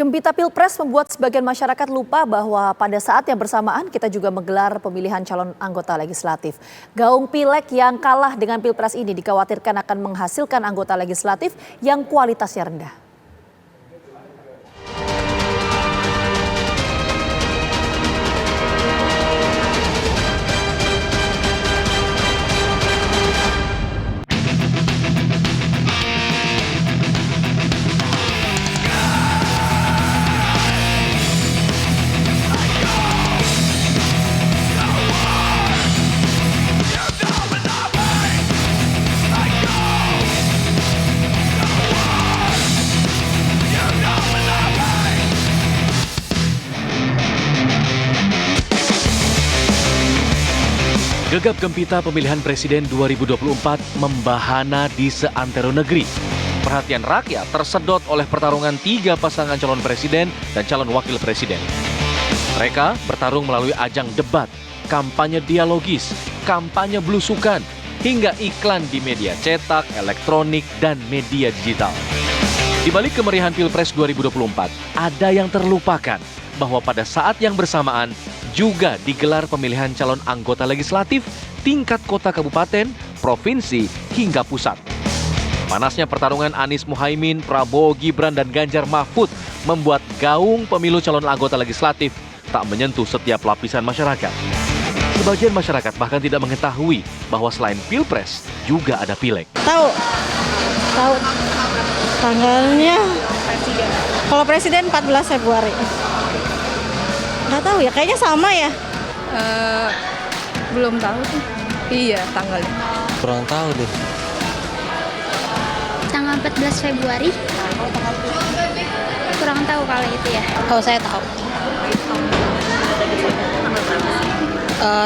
Gempita Pilpres membuat sebagian masyarakat lupa bahwa pada saat yang bersamaan kita juga menggelar pemilihan calon anggota legislatif. Gaung Pileg yang kalah dengan Pilpres ini dikhawatirkan akan menghasilkan anggota legislatif yang kualitasnya rendah. Gegap gempita pemilihan presiden 2024 membahana di seantero negeri. Perhatian rakyat tersedot oleh pertarungan 3 pasangan calon presiden dan calon wakil presiden. Mereka bertarung melalui ajang debat, kampanye dialogis, kampanye belusukan, hingga iklan di media cetak, elektronik, dan media digital. Di balik kemeriahan Pilpres 2024, ada yang terlupakan bahwa pada saat yang bersamaan juga digelar pemilihan calon anggota legislatif tingkat kota kabupaten, provinsi, hingga pusat. Panasnya pertarungan Anies Muhaimin, Prabowo Gibran, dan Ganjar Mahfud membuat gaung pemilu calon anggota legislatif tak menyentuh setiap lapisan masyarakat. Sebagian masyarakat bahkan tidak mengetahui bahwa selain Pilpres juga ada Pileg. Tahu tanggalnya. Kalau presiden 14 Februari. Nggak tahu ya, kayaknya sama ya. Belum tahu tuh. Iya, tanggalnya. Kurang tahu deh. Tanggal 14 Februari. Kurang tahu kalau itu ya. Kalau saya tahu.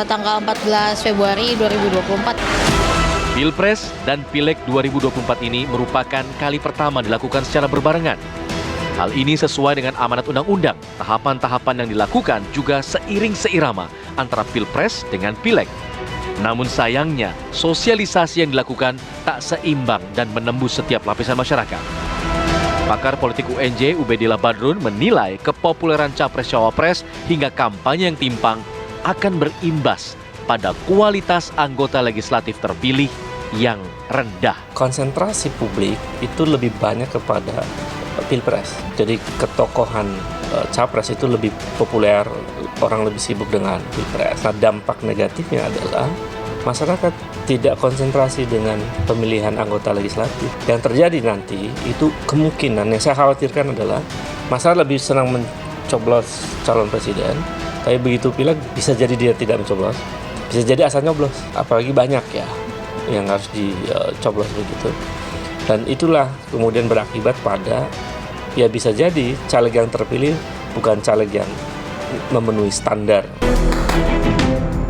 Tanggal 14 Februari 2024. Pilpres dan Pileg 2024 ini merupakan kali pertama dilakukan secara berbarengan. Hal ini sesuai dengan amanat undang-undang. Tahapan-tahapan yang dilakukan juga seiring seirama antara Pilpres dengan Pileg. Namun sayangnya, sosialisasi yang dilakukan tak seimbang dan menembus setiap lapisan masyarakat. Pakar politik UNJ Ubedillah Badrun menilai kepopuleran Capres-Cawapres hingga kampanye yang timpang akan berimbas pada kualitas anggota legislatif terpilih yang rendah. Konsentrasi publik itu lebih banyak kepada Pilpres. Jadi ketokohan Capres itu lebih populer, orang lebih sibuk dengan Pilpres. Nah, dampak negatifnya adalah masyarakat tidak konsentrasi dengan pemilihan anggota legislatif. Yang terjadi nanti itu kemungkinan yang saya khawatirkan adalah masyarakat lebih senang mencoblos calon presiden, tapi begitu Pileg bisa jadi dia tidak mencoblos, bisa jadi asal nyoblos. Apalagi banyak ya yang harus dicoblos begitu. Dan itulah kemudian berakibat pada, ya bisa jadi caleg yang terpilih bukan caleg yang memenuhi standar.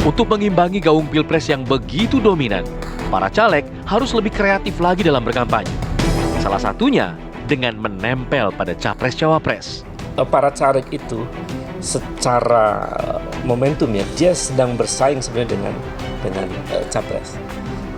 Untuk mengimbangi gaung Pilpres yang begitu dominan, para caleg harus lebih kreatif lagi dalam berkampanye. Salah satunya dengan menempel pada Capres-Cawapres. Para caleg itu secara momentum ya, dia sedang bersaing sebenarnya dengan Capres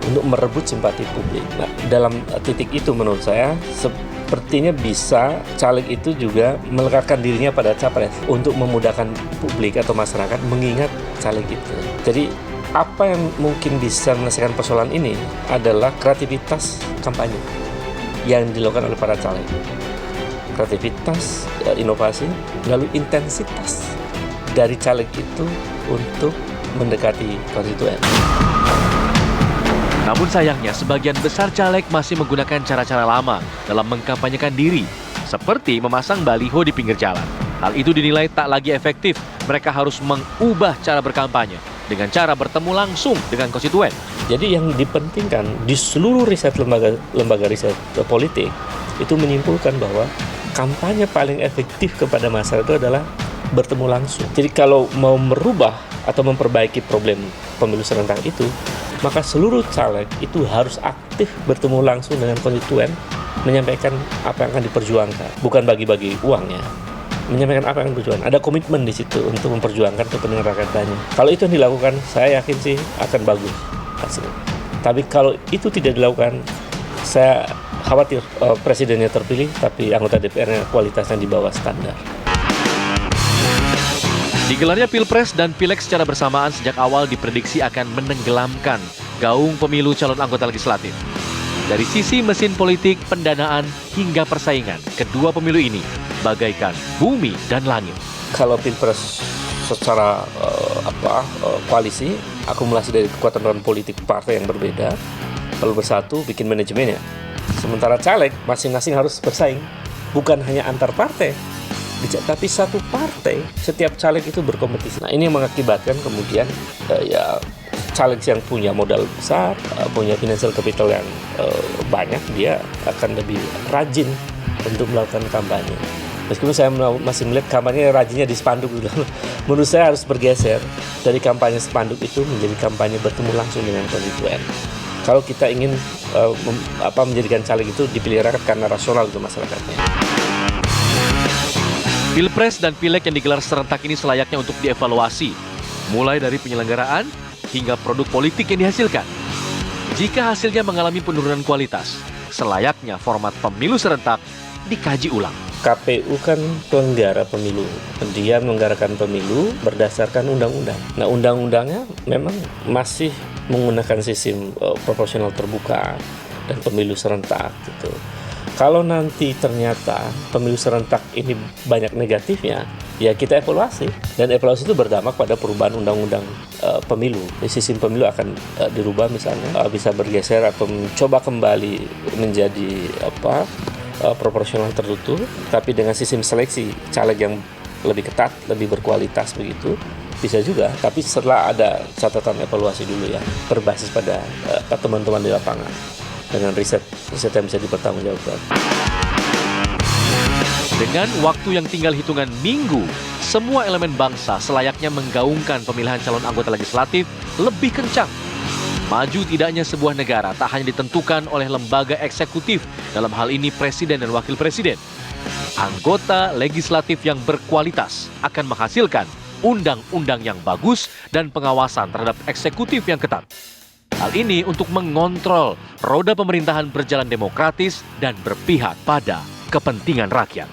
untuk merebut simpati publik. Nah, dalam titik itu menurut saya sepertinya bisa caleg itu juga melekatkan dirinya pada Capres untuk memudahkan publik atau masyarakat mengingat caleg itu. Jadi apa yang mungkin bisa menyelesaikan persoalan ini adalah kreativitas kampanye yang dilakukan oleh para caleg. Kreativitas, inovasi, lalu intensitas dari caleg itu untuk mendekati konstituen. Namun sayangnya sebagian besar caleg masih menggunakan cara-cara lama dalam mengkampanyekan diri, seperti memasang baliho di pinggir jalan. Hal itu dinilai tak lagi efektif. Mereka harus mengubah cara berkampanye dengan cara bertemu langsung dengan konstituen. Jadi yang dipentingkan di seluruh riset lembaga riset politik itu menyimpulkan bahwa kampanye paling efektif kepada masyarakat itu adalah bertemu langsung. Jadi kalau mau merubah atau memperbaiki problem pemilu serentak itu, maka seluruh caleg itu harus aktif bertemu langsung dengan konstituen, menyampaikan apa yang akan diperjuangkan, bukan bagi-bagi uangnya, menyampaikan apa yang diperjuangkan. Ada komitmen di situ untuk memperjuangkan kepentingan rakyat banyak. Kalau itu yang dilakukan, saya yakin sih akan bagus hasilnya. Tapi kalau itu tidak dilakukan, saya khawatir presidennya terpilih, tapi anggota DPR-nya kualitasnya di bawah standar. Digelarnya Pilpres dan Pileg secara bersamaan sejak awal diprediksi akan menenggelamkan gaung pemilu calon anggota legislatif. Dari sisi mesin politik, pendanaan, hingga persaingan, kedua pemilu ini bagaikan bumi dan langit. Kalau Pilpres secara koalisi, akumulasi dari kekuatan politik partai yang berbeda, lalu bersatu bikin manajemennya. Sementara caleg masing-masing harus bersaing, bukan hanya antar partai, tapi satu partai, setiap caleg itu berkompetisi. Nah, ini yang mengakibatkan kemudian caleg yang punya modal besar, punya financial capital yang banyak, dia akan lebih rajin untuk melakukan kampanye. Meskipun saya masih melihat kampanye rajinnya di spanduk gitu. Menurut saya harus bergeser dari kampanye spanduk itu menjadi kampanye bertemu langsung dengan konstituen. Kalau kita ingin menjadikan caleg itu dipilih rakyat karena rasional itu masyarakatnya. Pilpres dan Pileg yang digelar serentak ini selayaknya untuk dievaluasi, mulai dari penyelenggaraan hingga produk politik yang dihasilkan. Jika hasilnya mengalami penurunan kualitas, selayaknya format pemilu serentak dikaji ulang. KPU kan penyelenggara pemilu, dia menyelenggarakan pemilu berdasarkan undang-undang. Nah, undang-undangnya memang masih menggunakan sistem proporsional terbuka dan pemilu serentak gitu. Kalau nanti ternyata pemilu serentak ini banyak negatifnya, ya kita evaluasi. Dan evaluasi itu berdampak pada perubahan undang-undang pemilu. Sistem pemilu akan dirubah misalnya, bisa bergeser atau mencoba kembali menjadi proporsional tertutup, tapi dengan sistem seleksi caleg yang lebih ketat, lebih berkualitas begitu, bisa juga. Tapi setelah ada catatan evaluasi dulu ya, berbasis pada teman-teman di lapangan. Dengan riset yang bisa dipertanggungjawabkan. Dengan waktu yang tinggal hitungan minggu, semua elemen bangsa selayaknya menggaungkan pemilihan calon anggota legislatif lebih kencang. Maju tidaknya sebuah negara tak hanya ditentukan oleh lembaga eksekutif, dalam hal ini presiden dan wakil presiden. Anggota legislatif yang berkualitas akan menghasilkan undang-undang yang bagus dan pengawasan terhadap eksekutif yang ketat. Hal ini untuk mengontrol roda pemerintahan berjalan demokratis dan berpihak pada kepentingan rakyat.